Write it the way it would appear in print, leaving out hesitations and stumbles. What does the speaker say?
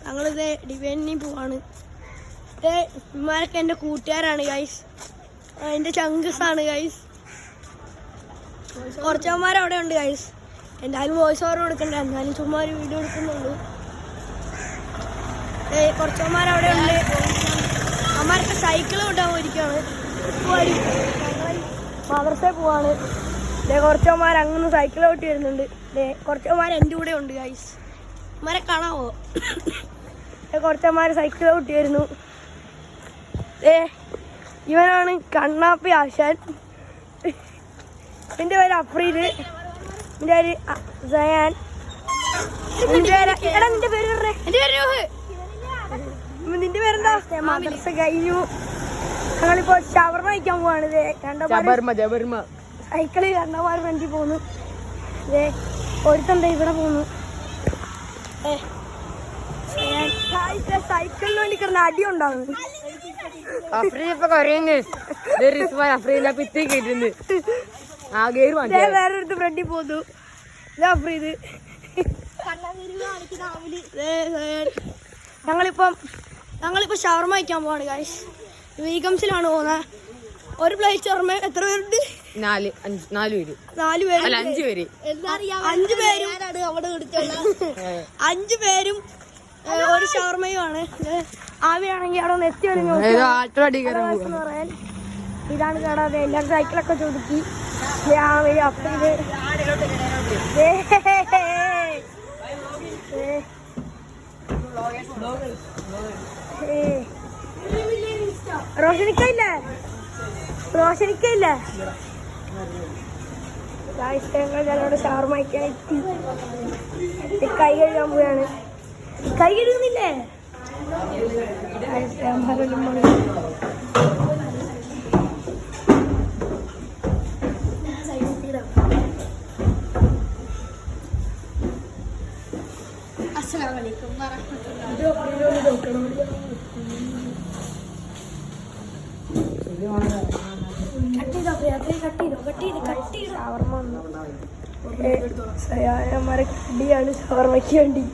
ഞങ്ങളിത് ഡിവൈനിൽ പോവാണ്. ഇമാരൊക്കെ എൻ്റെ കൂട്ടുകാരാണ് ഗൈസ്. എൻ്റെ ചങ്കസാണ് ഗൈസ്. കുറച്ചവന്മാരവിടെ ഉണ്ട് ഗൈസ്. എന്തായാലും വോയിസ് ഓവർ കൊടുക്കണ്ട, എന്നാലും ചുമ്മാ ഒരു വീഡിയോ എടുക്കുന്നുള്ളൂ. കുറച്ചവന്മാരവിടെ ഉണ്ട്. അമ്മമാരൊക്കെ സൈക്കിൾ കൊണ്ടാൻ പോയിരിക്കുകയാണ്. മദർസേ പോവാണ്. കുറച്ചവന്മാർ അങ്ങനെ സൈക്കിൾ ഓട്ടി വരുന്നുണ്ട്. കുറച്ചവന്മാർ എൻ്റെ കൂടെ ഉണ്ട് ഗൈസ്. അമ്മമാരെ കാണാവോ? കുറച്ചവന്മാർ സൈക്കിൾ ഓട്ടി വരുന്നു. ഇവനാണ് കണ്ണാപ്പി ആശാൻ. എൻ്റെ പേര് അഫ്രീദ്. എൻ്റെ പേര് സയാൻ. നിന്റെ പേരെന്താ? മദ്രസ കഴിഞ്ഞു. ഞങ്ങളിപ്പോ ഷവർമ കഴിക്കാൻ പോവാണ്. സൈക്കിള് കണ്ടമാർ ഫ്രണ്ടിൽ പോന്നു. ഒരുത്തണ്ട് ഇവിടെ പോന്നു. സൈക്കിളിന് വേണ്ടി കിടന്ന അടി ഉണ്ടാവുന്നു. വേറൊരുത്ത് ഫ്രണ്ടിൽ പോന്നു. അഫ്രീദ്. ഞങ്ങളിപ്പോ ഷവർമ കഴിക്കാൻ പോവാണ് ഗൈസ്. വീഗംസിലാണ് പോകുന്നത്. ഒരു പ്ലേറ്റ് ഷവർമ എത്ര പേരുണ്ട്? 4 പേര്. 5 പേരും ഒരു ഷവർമയുമാണ്. ആവിയാണെങ്കിൽ അവിടെ ഒന്ന് എത്തി വരുന്നു. ഇതാണ് കാണാതെ എല്ലാവരും സൈക്കിളൊക്കെ ചൊതുക്കി. അഫ്രീദ് റോഷനിക്കയില്ലേ? ഞങ്ങളോട് ഷവർമ കഴിക്കാൻ എത്തി. കൈ കഴുകാൻ പോയാണ്. കൈ കഴുകുന്നില്ലേ? ഷവർമ കടിയാണ് ഷവർമയ്ക്ക് വേണ്ടി.